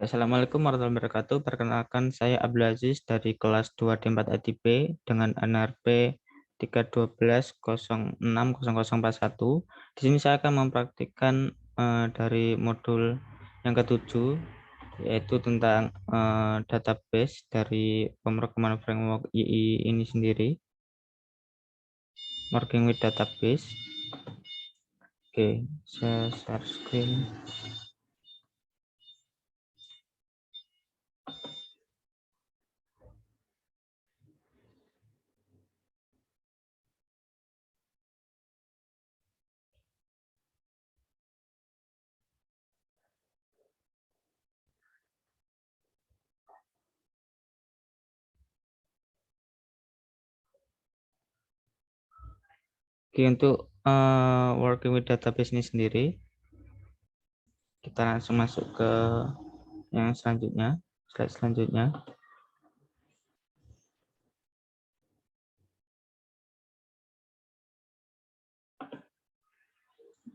Assalamualaikum warahmatullahi wabarakatuh. Perkenalkan saya Abdul Aziz dari kelas 2D4 ITB dengan NRP 312060041. Di sini saya akan mempraktikkan dari modul yang ketujuh, yaitu tentang database dari pemrograman framework II ini sendiri, working with database. Oke, saya share screen. Oke, untuk working with database ini sendiri, kita langsung masuk ke yang selanjutnya, slide selanjutnya.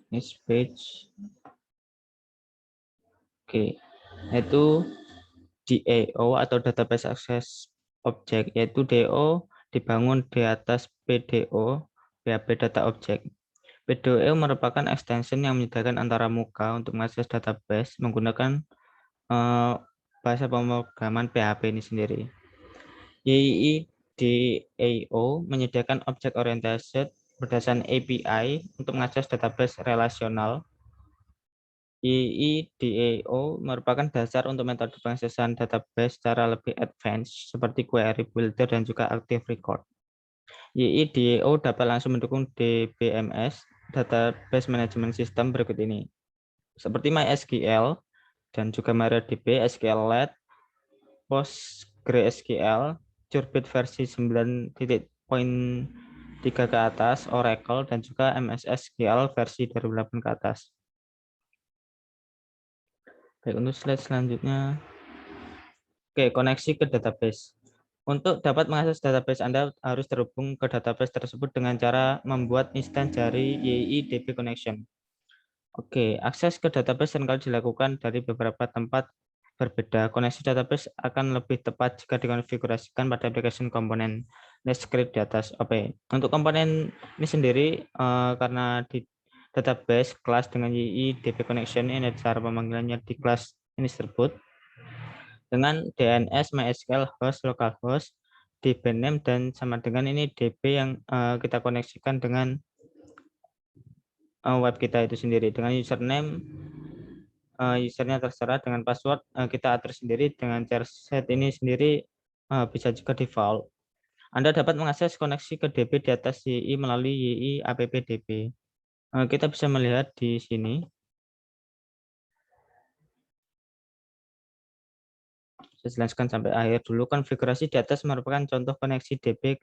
Next page. Oke, yaitu DAO atau Database Access Object, yaitu DAO dibangun di atas PDO, PHP Data Object. PDO merupakan extension yang menyediakan antara muka untuk mengakses database menggunakan bahasa pemrograman PHP ini sendiri. YII DAO menyediakan object oriented berdasarkan API untuk mengakses database relasional. YII-DAO merupakan dasar untuk metode pengaksesan database secara lebih advance seperti query builder dan juga active record. YII-DAO dapat langsung mendukung DBMS, Database Management System berikut ini, seperti MySQL dan juga MariaDB, SQLite, PostgreSQL, Curbit versi 9.3 ke atas, Oracle, dan juga MS SQL versi 2008 ke atas. Baik, untuk slide selanjutnya. Oke, koneksi ke database. Untuk dapat mengakses database, Anda harus terhubung ke database tersebut dengan cara membuat instansi dari YII DB Connection. Oke, akses ke database seringkali dilakukan dari beberapa tempat berbeda. Koneksi database akan lebih tepat jika dikonfigurasikan pada application komponen script di atas. Oke, untuk komponen ini sendiri, karena di database kelas dengan YII DB Connection ini ada cara pemanggilannya di kelas ini tersebut dengan DNS, MySQL host, localhost, DB name, dan sama dengan ini DB yang kita koneksikan dengan web kita itu sendiri. Dengan username, usernya terserah, dengan password kita atur sendiri, dengan share set ini sendiri bisa juga default. Anda dapat mengakses koneksi ke DB di atas YII melalui YII appdb. Kita bisa melihat di sini. Saya jelaskan sampai akhir dulu. Konfigurasi di atas merupakan contoh koneksi DB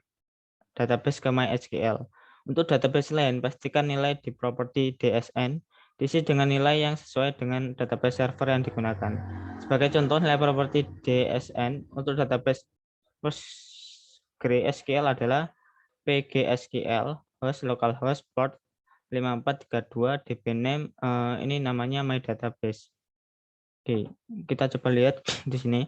database ke MySQL. Untuk database lain, pastikan nilai di properti DSN diisi dengan nilai yang sesuai dengan database server yang digunakan. Sebagai contoh, nilai properti DSN untuk database PostgreSQL adalah PGSQL, host localhost port 5432, DB name ini namanya my database. Oke, kita coba lihat di sini.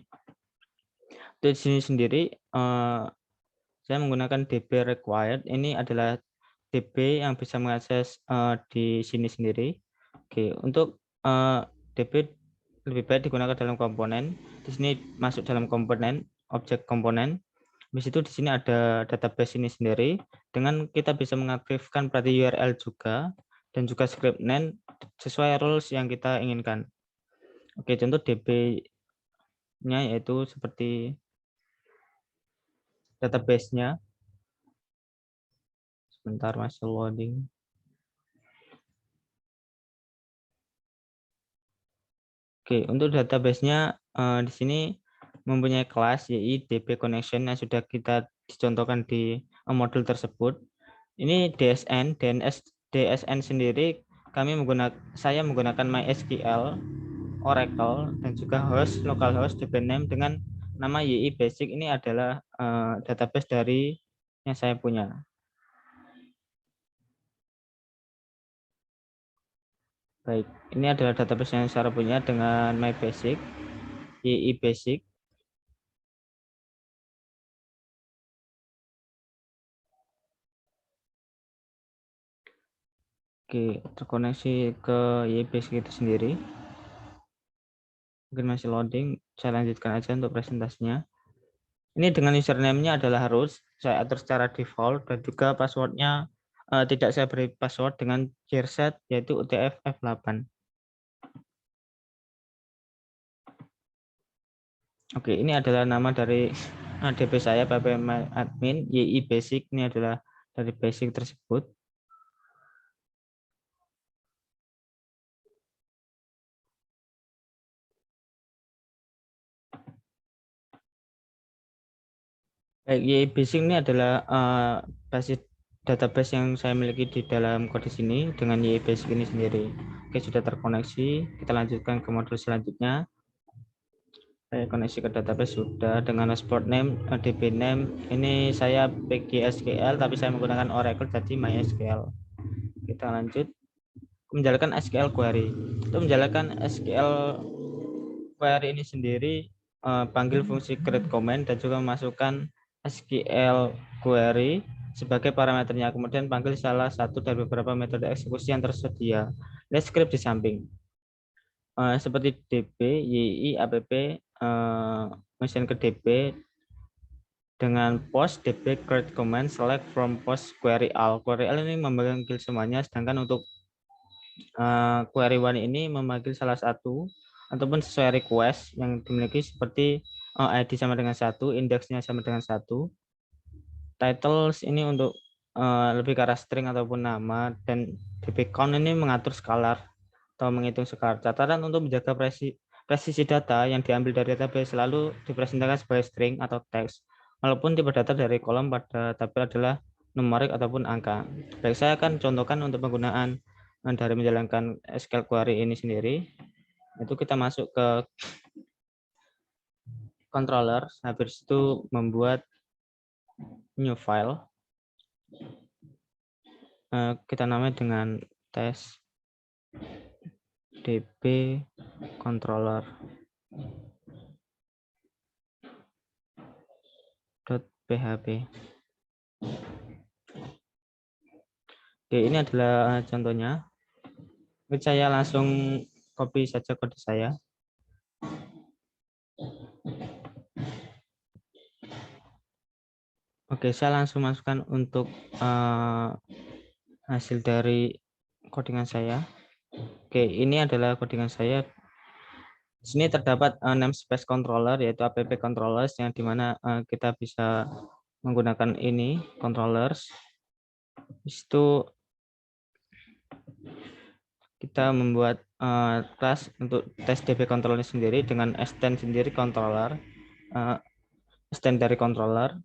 Di sini sendiri saya menggunakan DB required. Ini adalah DB yang bisa mengakses di sini sendiri. Oke, untuk DB lebih baik digunakan dalam komponen. Di sini masuk dalam komponen, objek komponen. Habis itu di sini ada database ini sendiri. Dengan kita bisa mengaktifkan berarti URL juga dan juga script name sesuai rules yang kita inginkan. Oke, contoh DB-nya yaitu seperti database-nya. Sebentar masih loading. Oke, untuk database-nya di sini mempunyai kelas YII DB connection yang sudah kita dicontohkan di modul tersebut. Ini DSN, DSN sendiri saya menggunakan MySQL, Oracle, dan juga host, localhost, DB name dengan nama YII basic. Ini adalah database dari yang saya punya. Baik, ini adalah database yang saya punya dengan MyBasic. YI basic. Oke, terkoneksi ke YI basic itu sendiri. Mungkin masih loading, saya lanjutkan aja untuk presentasinya. Ini dengan username-nya adalah harus saya atur secara default, dan juga passwordnya tidak saya beri password dengan charset yaitu UTF F8. Oke, ini adalah nama dari DB saya, ppmadmin, YI basic, ini adalah dari basic tersebut. YI basic ini adalah basis database yang saya miliki di dalam kode sini dengan YI basic ini sendiri. Oke, sudah terkoneksi. Kita lanjutkan ke modul selanjutnya. Saya koneksi ke database sudah dengan dashboard name, DB name. Ini saya PGSQL tapi saya menggunakan Oracle jadi MySQL. Kita lanjut menjalankan SQL query. Untuk menjalankan SQL query ini sendiri, panggil fungsi create comment dan juga memasukkan SQL query sebagai parameternya. Kemudian panggil salah satu dari beberapa metode eksekusi yang tersedia. Lihat script di samping. Seperti db, yi, app, mesin ke db dengan post db create comment select from post query all. Query all ini memanggil semuanya, sedangkan untuk query one ini memanggil salah satu ataupun sesuai request yang dimiliki, seperti ID sama dengan 1, indeksnya sama dengan 1. Titles ini untuk lebih ke arah string ataupun nama, dan db count ini mengatur scalar atau menghitung scalar. Catatan untuk menjaga presisi data yang diambil dari database selalu dipresentasikan sebagai string atau teks, walaupun tipe data dari kolom pada tabel adalah numerik ataupun angka. Baik, saya akan contohkan untuk penggunaan dari menjalankan SQL query ini sendiri. Itu kita masuk ke controller, habis itu membuat new file. Kita namai dengan tes db controller .php. Oke, ini adalah contohnya. Saya langsung copy saja kode saya. Oke, saya langsung masukkan untuk hasil dari codingan saya. Oke, ini adalah codingan saya. Di sini terdapat namespace controller, yaitu app controllers, yang dimana kita bisa menggunakan ini controllers. Itu kita membuat kelas untuk tes db controller sendiri dengan extend sendiri controller, extend dari controller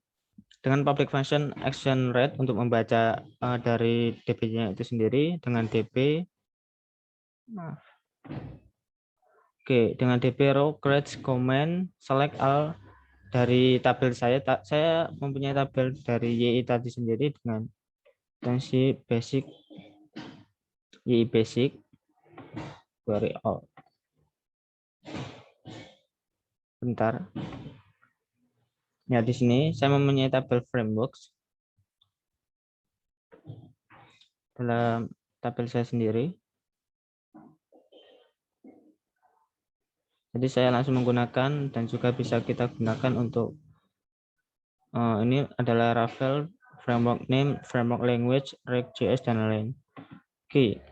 dengan public function action read untuk membaca dari db-nya itu sendiri dengan db. Oke, dengan db row create comment select all dari tabel saya. Saya mempunyai tabel dari YI tadi sendiri dengan fungsi basic YI basic query all. Bentar. Ya, di sini saya mempunyai tabel frameworks dalam tabel saya sendiri. Jadi saya langsung menggunakan, dan juga bisa kita gunakan untuk ini adalah Ravel, framework name, framework language, React.js, dan lain-lain. Oke.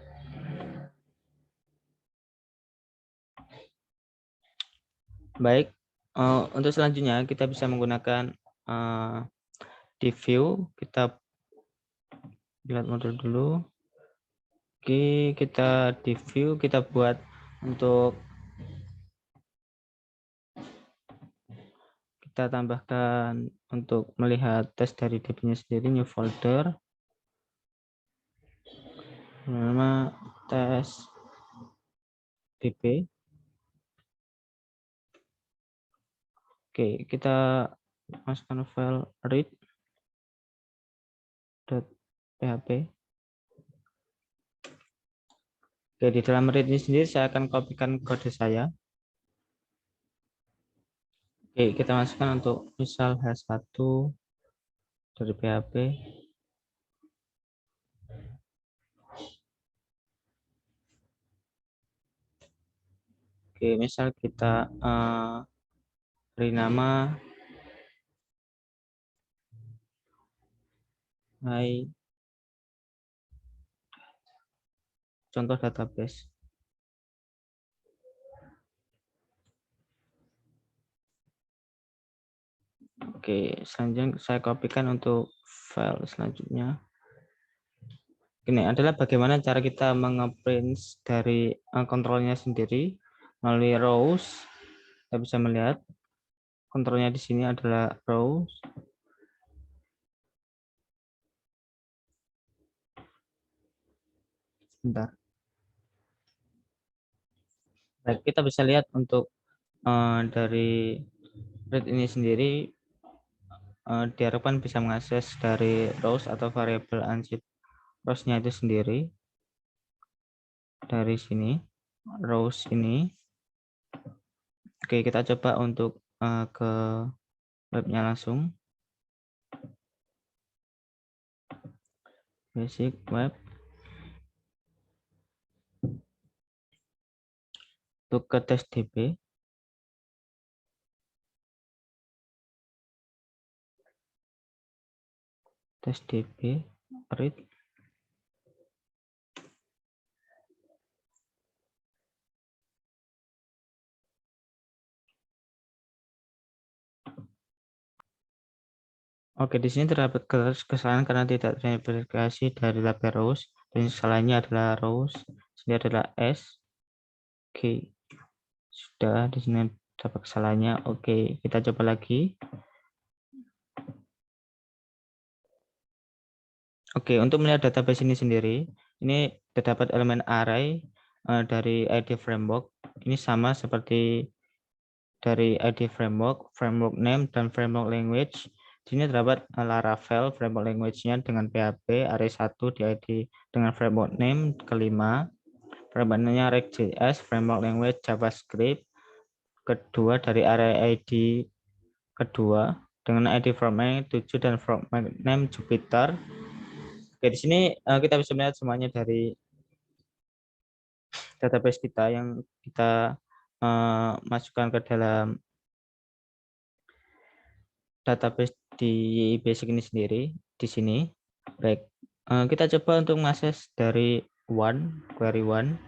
Baik, untuk selanjutnya kita bisa menggunakan di view. Kita lihat modul dulu. Oke, kita di view, kita buat untuk kita tambahkan untuk melihat tes dari db-nya sendiri, new folder, nama tes db. Oke, kita masukkan file read.php. Oke, di dalam read ini sendiri saya akan kopikan kode saya. Oke, kita masukkan untuk misal H1 dari PHP. Oke, misal kita beri nama contoh database. Oke, selanjutnya saya kopikan untuk file selanjutnya. Ini adalah bagaimana cara kita mengeprint dari kontrolnya sendiri melalui rows. Kita bisa melihat kontrolnya di sini adalah rows. Sebentar. Baik, kita bisa lihat untuk dari read ini sendiri diharapkan bisa mengakses dari rows atau variabel unzip rows-nya itu sendiri dari sini rows ini. Oke, kita coba untuk ke webnya langsung. Basic web. Untuk ke tes DB. Tes DB read. Oke, di sini terdapat kesalahan karena tidak terverifikasi dari label rows. Dan kesalahannya adalah rows. Ini adalah S. Oke, sudah di sini terdapat kesalahannya. Oke, kita coba lagi. Oke, untuk melihat database ini sendiri, ini terdapat elemen array dari ID framework. Ini sama seperti dari ID framework, framework name, dan framework language. Di sini terdapat Laravel framework language-nya dengan PHP, array 1 di ID dengan framework name kelima, framework name-nya React.js, framework language JavaScript, kedua dari array ID kedua dengan ID framework 7 dan framework name Jupyter. Oke, di sini kita bisa melihat semuanya dari database kita yang kita masukkan ke dalam database di basic ini sendiri di sini. Baik, kita coba untuk mengakses dari query one.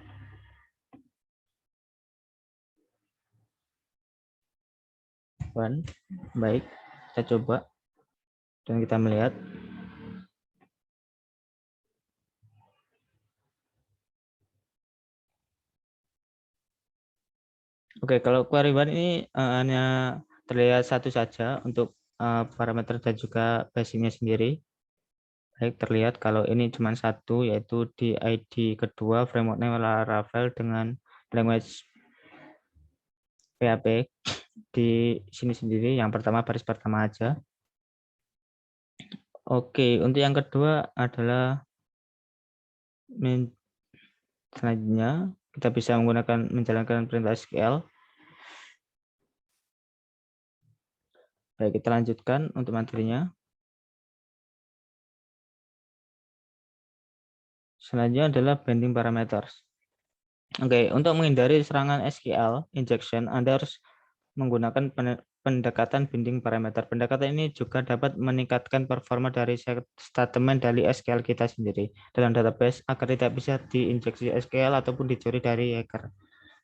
Baik, kita coba dan kita melihat. Oke, kalau query one ini hanya terlihat satu saja untuk parameter dan juga basicnya sendiri. Baik, terlihat kalau ini cuma satu, yaitu di ID kedua framework name Laravel dengan language PHP di sini sendiri. Yang pertama baris pertama aja. Oke, untuk yang kedua adalah selanjutnya kita bisa menggunakan menjalankan perintah SQL. Baik, kita lanjutkan untuk materinya. Selanjutnya adalah binding parameters. Oke, untuk menghindari serangan SQL injection, Anda harus menggunakan pendekatan binding parameter. Pendekatan ini juga dapat meningkatkan performa dari statement dari SQL kita sendiri dalam database agar tidak bisa diinjeksi SQL ataupun dicuri dari hacker.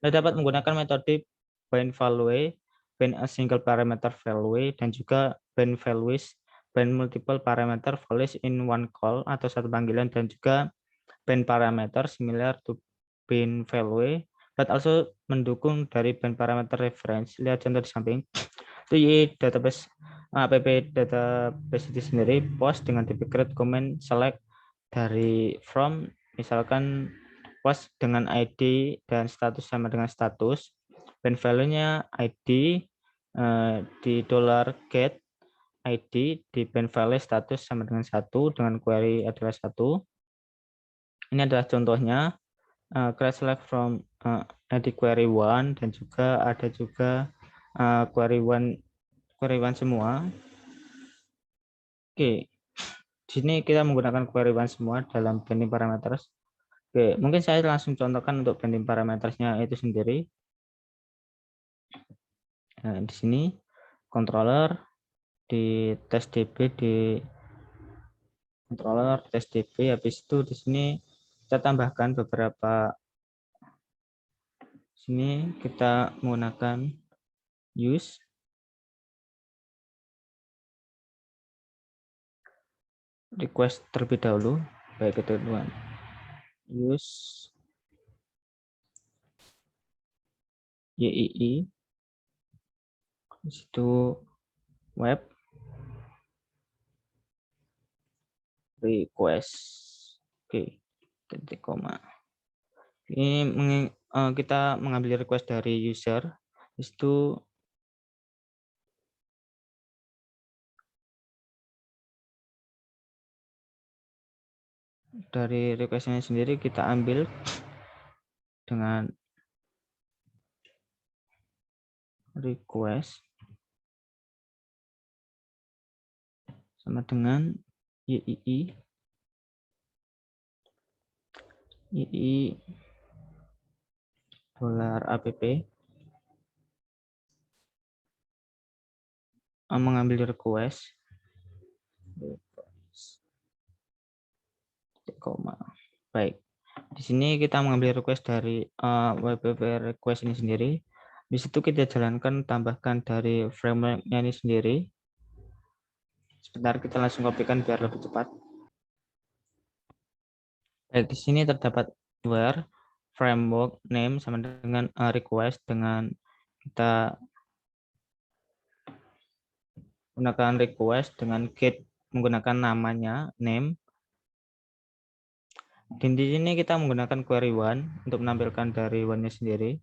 Anda dapat menggunakan metode bind value, bind a single parameter value, dan juga bind values, bind multiple parameter values in one call atau satu panggilan, dan juga bind parameter similar to bind value, but also mendukung dari bind parameter reference. Lihat contoh di samping. Itu database app database itu sendiri post dengan tipe create comment select dari from, misalkan post dengan ID dan status sama dengan status, bind value-nya ID di $get ID di bind value status sama dengan 1 dengan query adalah 1. Ini adalah contohnya create select from ID query one, dan juga ada juga query one query one semua. Oke, di sini kita menggunakan query one semua dalam binding parameters. Oke, mungkin saya langsung contohkan untuk binding parametersnya itu sendiri. Nah, di sini controller di test DB di controller test DB, habis itu di sini kita tambahkan beberapa. Sini kita menggunakan use request terlebih dahulu, baik itu teman use YII, di situ web request. Oke, titik koma. Ini kita mengambil request dari user, itu dari requestnya sendiri kita ambil dengan request sama dengan YII $app mengambil request koma. Baik, di sini kita mengambil request dari web request ini sendiri. Di situ kita jalankan, tambahkan dari framework-nya ini sendiri. Sebentar, kita langsung kopikan biar lebih cepat. Baik, di sini terdapat where framework name sama dengan request, dengan kita gunakan request dengan get menggunakan namanya name. Dan di sini kita menggunakan query one untuk menampilkan dari one-nya sendiri.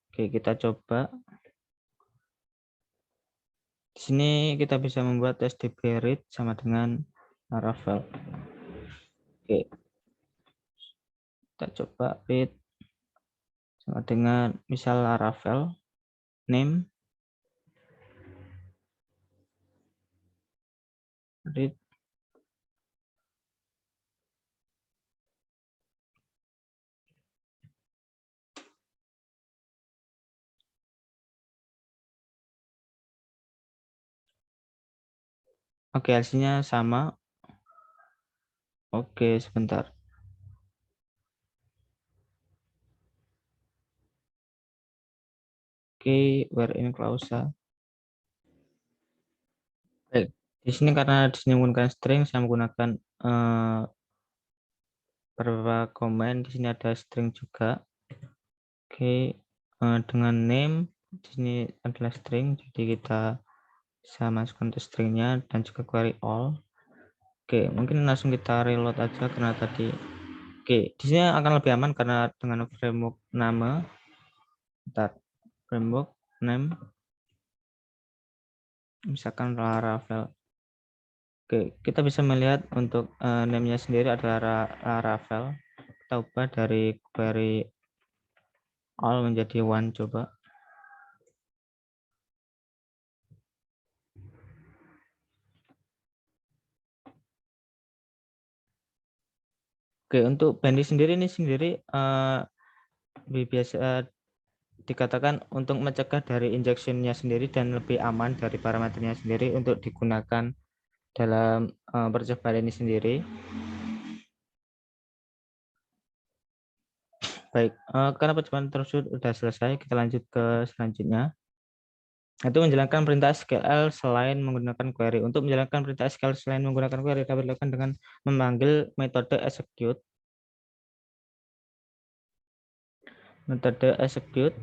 Oke, kita coba. Di sini kita bisa membuat test DB read sama dengan Laravel. Oke, kita coba read sama dengan misal Laravel name read. Oke, hasilnya sama. Oke, sebentar. Oke, where in clause. Baik, di sini karena di sini menggunakan string, saya menggunakan beberapa komen. Di sini ada string juga. Oke, dengan name di sini adalah string, jadi kita bisa masukkan ke stringnya dan juga query all. Oke, mungkin langsung kita reload aja karena tadi. Oke, di sini akan lebih aman karena dengan framework nama. Bentar, framework name misalkan Laravel. Oke, kita bisa melihat untuk name-nya sendiri adalah Laravel. Kita ubah dari query all menjadi one, coba. Oke, untuk Bendy sendiri ini sendiri biasa dikatakan untuk mencegah dari injection-nya sendiri dan lebih aman dari parameternya sendiri untuk digunakan dalam percobaan ini sendiri. Baik, karena percobaan tersebut sudah selesai, kita lanjut ke selanjutnya. Itu menjalankan perintah SQL selain menggunakan query. Untuk menjalankan perintah SQL selain menggunakan query dapat dilakukan dengan memanggil metode execute. Metode execute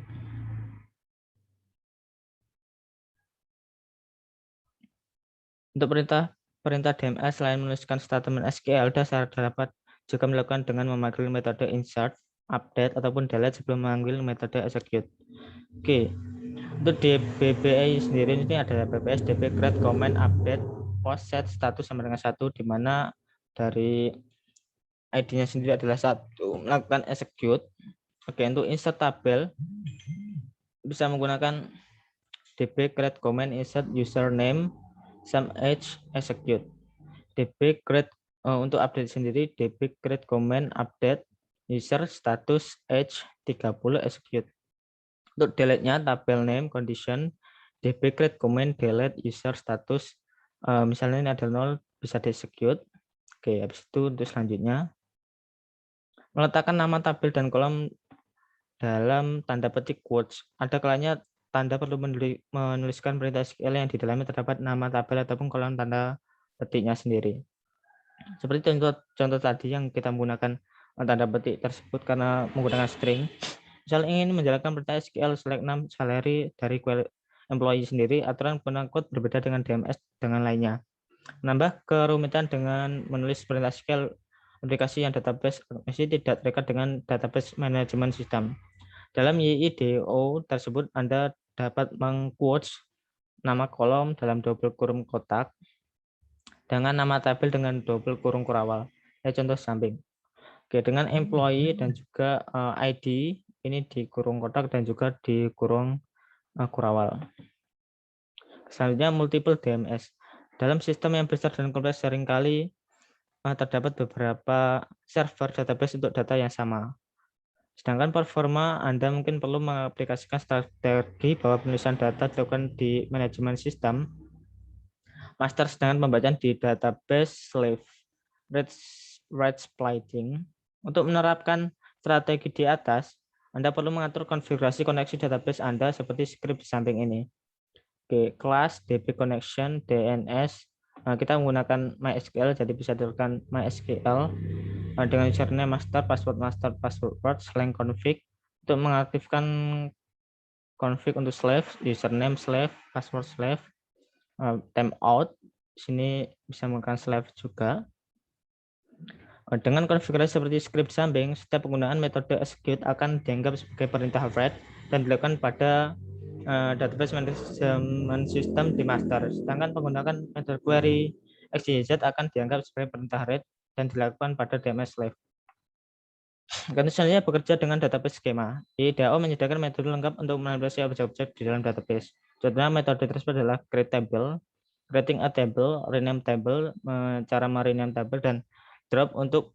untuk perintah DML selain menuliskan statement SQL dasar dapat juga melakukan dengan memanggil metode insert, update ataupun delete sebelum memanggil metode execute. Oke. Untuk di BBA sendiri ini ada BPS, DB, create, comment, update, post, set, status sama dengan 1, di mana dari ID-nya sendiri adalah 1, melakukan execute. Oke, untuk insert tabel bisa menggunakan db create command insert username some age execute. db create untuk update sendiri, db create command update user status age 30 execute. Untuk delete-nya tabel name condition db create command delete user status, misalnya ini ada 0 bisa di execute. Oke, habis itu untuk selanjutnya meletakkan nama tabel dan kolom dalam tanda petik quotes. Ada kalanya tanda perlu menuliskan perintah SQL yang di dalamnya terdapat nama tabel ataupun kolom tanda petiknya sendiri. Seperti contoh tadi yang kita menggunakan tanda petik tersebut karena menggunakan string. Misal ingin menjalankan perintah SQL select name salary dari query employee sendiri, aturan penggunaan code berbeda dengan DMS dengan lainnya. Menambah kerumitan dengan menulis perintah SQL aplikasi yang database masih tidak terikat dengan database management system. Dalam YIDO tersebut, Anda dapat mengquotes nama kolom dalam double kurung kotak dengan nama tabel dengan double kurung kurawal. Contoh samping. Oke, dengan employee dan juga ID ini di kurung kotak dan juga di kurung kurawal. Selanjutnya multiple DMS. Dalam sistem yang besar dan kompleks seringkali terdapat beberapa server database untuk data yang sama. Sedangkan performa Anda mungkin perlu mengaplikasikan strategi bahwa penulisan data dilakukan di manajemen sistem master, sedangkan pembacaan di database slave rate splitting. Untuk menerapkan strategi di atas, Anda perlu mengatur konfigurasi koneksi database Anda seperti script di samping ini. Oke, kelas DB connection DNS. Kita menggunakan MySQL, jadi bisa ditekan MySQL dengan username master, password, /config untuk mengaktifkan config untuk slave, username slave, password slave, timeout. Sini bisa menggunakan slave juga. Dengan konfigurasi seperti script samping, setiap penggunaan metode execute akan dianggap sebagai perintah read dan dilakukan pada database management system di master. Sedangkan penggunaan metode query XYZ akan dianggap sebagai perintah read dan dilakukan pada DMS slave. Selanjutnya bekerja dengan database skema. YIDO menyediakan metode lengkap untuk manipulasi objek-objek di dalam database. Contohnya metode tersebut adalah create table, creating a table, rename table, cara merename table, dan drop untuk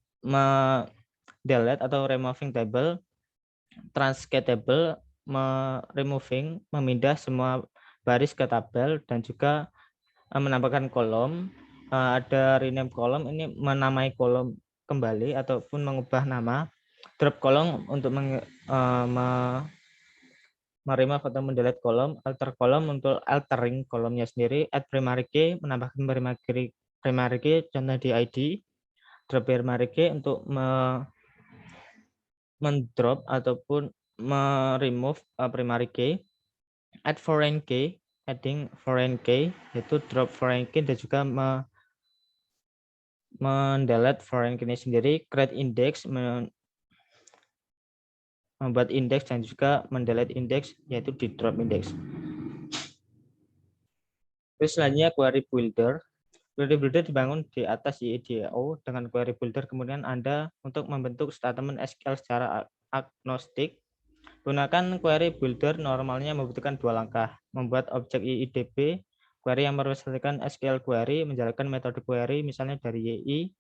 delete atau removing table, transcade table, removing, memindah semua baris ke tabel, dan juga menambahkan kolom. Ada rename kolom, ini menamai kolom kembali ataupun mengubah nama. Drop kolom untuk meremove atau mendelete kolom, alter kolom untuk altering kolomnya sendiri, add primary key, menambahkan primary key, contoh di ID, drop primary key untuk mendrop ataupun meremove primary key, add foreign key, adding foreign key, yaitu drop foreign key dan juga mendelete foreign key sendiri, create index, membuat index dan juga mendelete index, yaitu di drop index. Terus selanjutnya query builder. Query builder dibangun di atas YIDO dengan query builder. Kemudian Anda untuk membentuk statement SQL secara agnostik. Gunakan query builder normalnya membutuhkan 2 langkah. Membuat objek YIDB, query yang merepresentasikan SQL query, menjalankan metode query misalnya dari YI.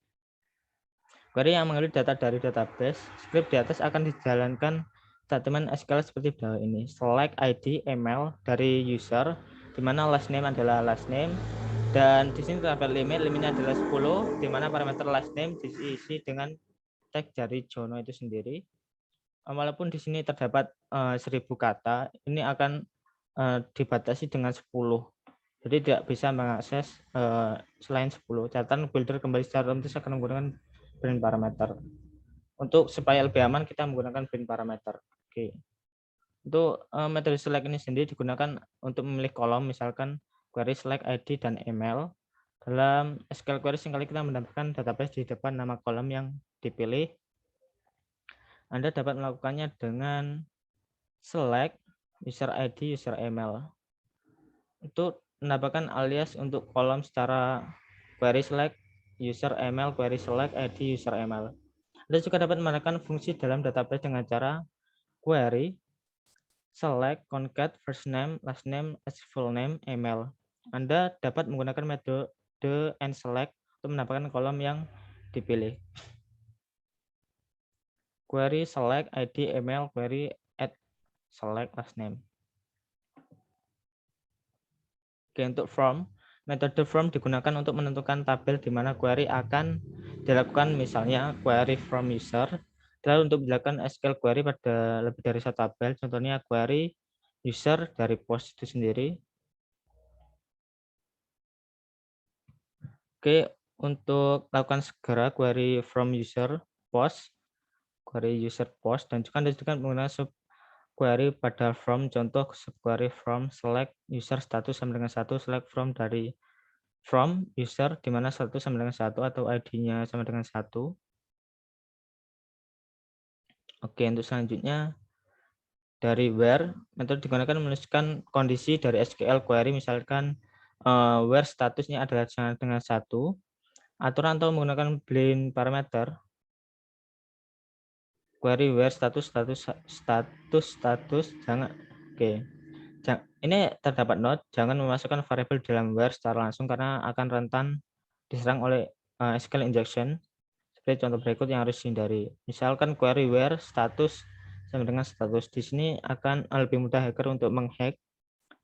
Query yang mengambil data dari database. Script di atas akan dijalankan statement SQL seperti berikut ini. Select ID email dari user, di mana last name adalah last name, dan di sini terdapat limitnya adalah 10, di mana parameter last name diisi dengan tag dari Jono itu sendiri. Walaupun di sini terdapat 1000 kata, ini akan dibatasi dengan 10. Jadi tidak bisa mengakses selain 10. Catatan builder kembali secara otomatis akan menggunakan print parameter. Untuk supaya lebih aman kita menggunakan print parameter. Oke. Untuk metode select ini sendiri digunakan untuk memilih kolom, misalkan query select ID dan email. Dalam SQL query seringkali kita menambahkan database di depan nama kolom yang dipilih. Anda dapat melakukannya dengan select user ID, user email. Untuk menambahkan alias untuk kolom secara query select user email, query select ID, user email. Anda juga dapat menambahkan fungsi dalam database dengan cara query select, concat, first name, last name, full name, email. Anda dapat menggunakan metode and select untuk menambahkan kolom yang dipilih. Query select ID email, query add select last name. Oke, untuk from, metode from digunakan untuk menentukan tabel di mana query akan dilakukan, misalnya query from user. Lalu untuk menjalankan SQL query pada lebih dari satu tabel, contohnya query user dari post itu sendiri. Oke, untuk lakukan segera query from user post, query user post, dan juga Anda juga menggunakan sub query pada from, contoh subquery from select user status sama dengan 1, select from dari from user di mana 1 sama dengan 1 atau ID-nya sama dengan 1. Oke, untuk selanjutnya dari where, metode digunakan menuliskan kondisi dari SQL query, misalkan where statusnya adalah sama dengan 1. Aturan atau menggunakan boolean parameter. Query where status jangan. Oke. Ini terdapat note, jangan memasukkan variabel dalam where secara langsung karena akan rentan diserang oleh SQL injection. Seperti contoh berikut yang harus dihindari. Misalkan query where status sama dengan status, di sini akan lebih mudah hacker untuk menghack.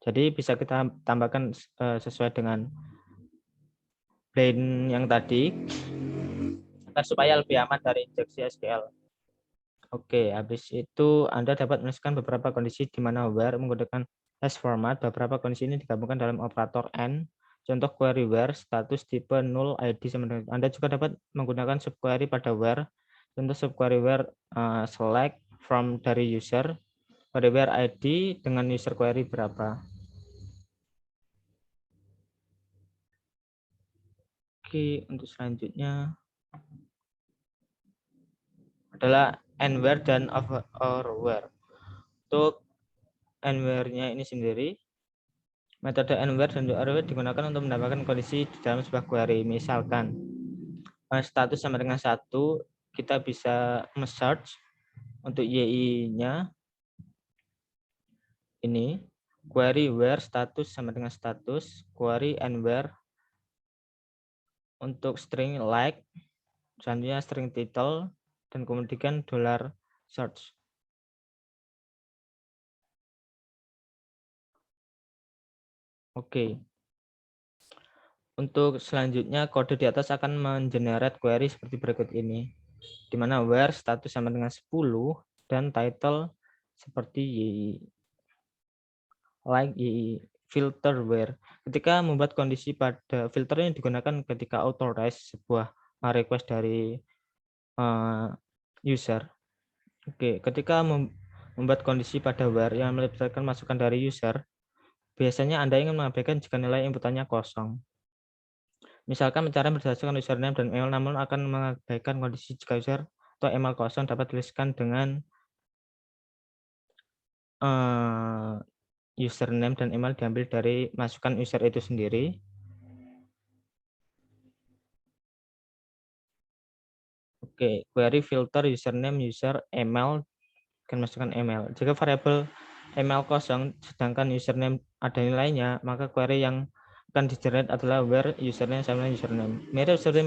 Jadi bisa kita tambahkan sesuai dengan boolean yang tadi supaya lebih aman dari injeksi SQL. Oke, habis itu Anda dapat menuliskan beberapa kondisi di mana where menggunakan hash format. Beberapa kondisi ini digabungkan dalam operator AND. Contoh query where status tipe null ID sama dengan. Anda juga dapat menggunakan subquery pada where. Contoh subquery where select from dari user. Query where ID dengan user query berapa. Oke, untuk selanjutnya adalah and where dan or where. Untuk and where-nya ini sendiri, metode and where dan or where digunakan untuk menambahkan kondisi di dalam sebuah query. Misalkan status sama dengan 1, kita bisa nge-search untuk YI-nya ini query where status sama dengan status, query and where untuk string like, selanjutnya string title, dan kemudian $search. Oke. Untuk selanjutnya kode di atas akan mengenerate query seperti berikut ini, di mana where status sama dengan 10 dan title seperti YI. Like YI. Filter where. Ketika membuat kondisi pada filter yang digunakan ketika authorize sebuah request dari user. Oke, ketika membuat kondisi pada where yang melibatkan masukan dari user, biasanya Anda ingin mengabaikan jika nilai inputannya kosong. Misalkan mencari berdasarkan username dan email, namun akan mengabaikan kondisi jika user atau email kosong dapat dituliskan dengan username dan email diambil dari masukan user itu sendiri. Oke, query filter username user email dan masukkan email. Jika variabel email kosong sedangkan username ada nilainya, maka query yang akan di-generate adalah where username sama username. Mirip seperti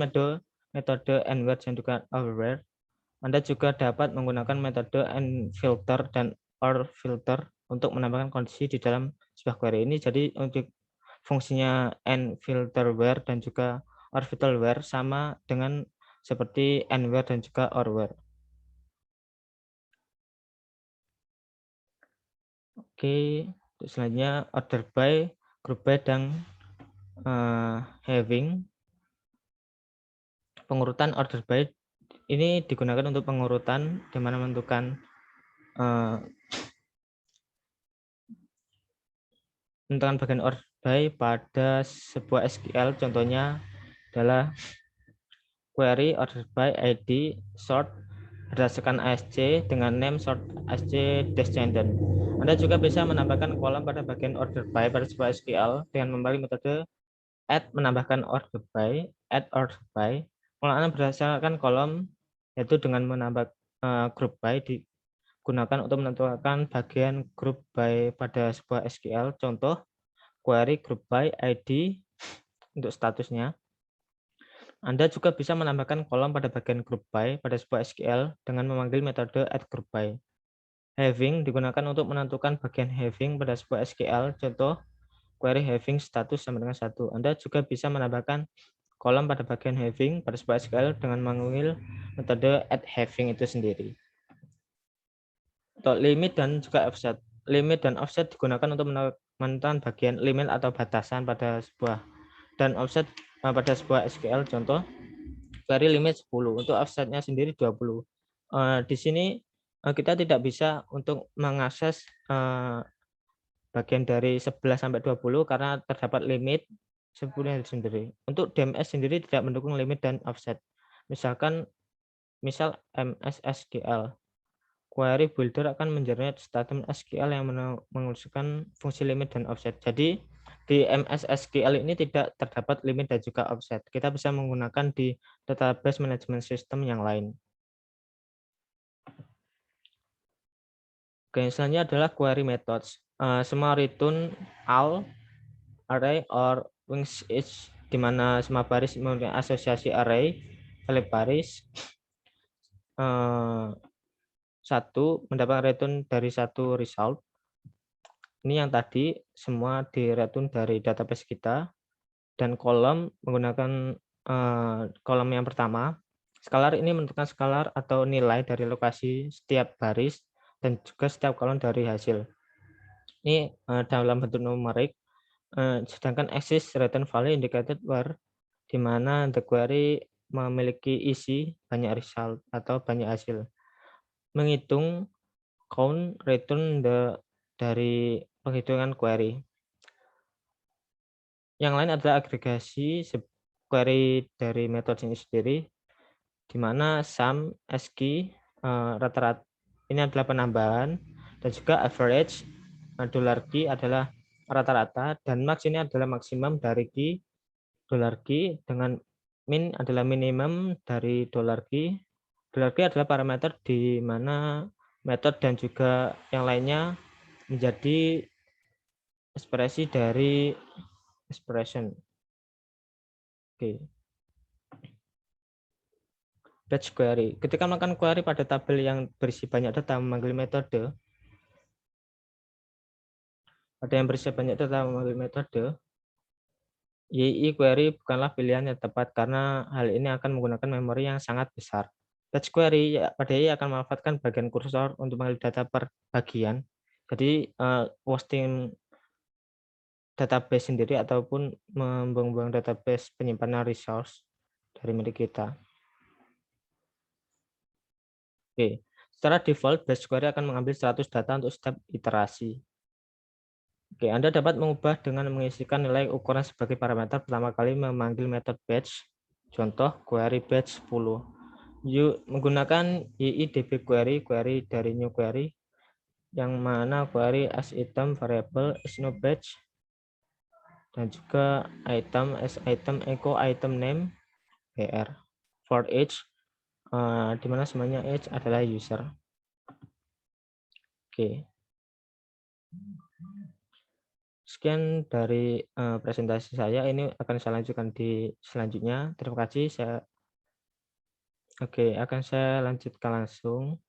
metode and where dan juga where. Anda juga dapat menggunakan metode and filter dan or filter untuk menambahkan kondisi di dalam sebuah query ini. Jadi untuk fungsinya and filter where dan juga or filter where sama dengan seperti and where dan juga or where. Oke, untuk selanjutnya order by, group by, dan having. Pengurutan order by ini digunakan untuk pengurutan di mana menentukan bagian order by pada sebuah SQL. Contohnya adalah query order by ID sort berdasarkan ASC dengan name sort ASC descendant. Anda juga bisa menambahkan kolom pada bagian order by pada sebuah SQL dengan membalik metode add menambahkan order by, add order by. Pengelolaan berdasarkan kolom yaitu dengan menambah group by gunakan untuk menentukan bagian group by pada sebuah SQL. Contoh, query group by ID untuk statusnya. Anda juga bisa menambahkan kolom pada bagian group by pada sebuah SQL dengan memanggil metode addGroupBy. Having digunakan untuk menentukan bagian having pada sebuah SQL. Contoh, query having status sama dengan 1. Anda juga bisa menambahkan kolom pada bagian having pada sebuah SQL dengan memanggil metode addHaving itu sendiri. Untuk limit dan juga offset. Limit dan offset digunakan untuk menentukan bagian limit atau batasan pada sebuah dan offset pada sebuah SQL. Contoh, query limit 10, untuk offsetnya sendiri 20. Di sini kita tidak bisa untuk mengakses bagian dari 11 sampai 20 karena terdapat limit 10 sendiri. Untuk DMS sendiri tidak mendukung limit dan offset. Misal MS SQL. Query builder akan mengenerate statement SQL yang mengusulkan fungsi limit dan offset. Jadi di MS SQL ini tidak terdapat limit dan juga offset. Kita bisa menggunakan di database management system yang lain. Oke, selanjutnya adalah query methods. Semua return all, array, or wings each, di mana semua baris memiliki asosiasi array, valid baris, satu mendapat return dari satu result. Ini yang tadi semua di return dari database kita, dan kolom menggunakan kolom yang pertama. Scalar ini menentukan scalar atau nilai dari lokasi setiap baris dan juga setiap kolom dari hasil. Ini dalam bentuk numerik, sedangkan axis return value indicated where, di mana the query memiliki isi banyak result atau banyak hasil. Menghitung count return dari penghitungan query. Yang lain adalah agregasi query dari metode ini sendiri, di mana sum, ASCII, rata-rata ini adalah penambahan, dan juga average, $key adalah rata-rata, dan max ini adalah maksimum dari key, $key, dengan min adalah minimum dari $key. $key adalah parameter di mana metode dan juga yang lainnya menjadi ekspresi dari expression. Oke. Batch query. Ketika melakukan query pada tabel yang berisi banyak data memanggil metode, YI query bukanlah pilihan yang tepat karena hal ini akan menggunakan memori yang sangat besar. Batch query pada YI akan memanfaatkan bagian kursor untuk mengambil data per bagian. Jadi hosting database sendiri ataupun membuang database penyimpanan resource dari milik kita. Oke, secara default batch query akan mengambil 100 data untuk setiap iterasi. Oke, Anda dapat mengubah dengan mengisikan nilai ukuran sebagai parameter pertama kali memanggil metode batch. Contoh query batch 10. Menggunakan YI-DB query dari new query, yang mana query as item variable is no batch, dan juga item as item echo item name br. For each, di mana semuanya each adalah user. Oke. Sekian dari presentasi saya. Ini akan saya lanjutkan di selanjutnya. Terima kasih. Akan saya lanjutkan langsung.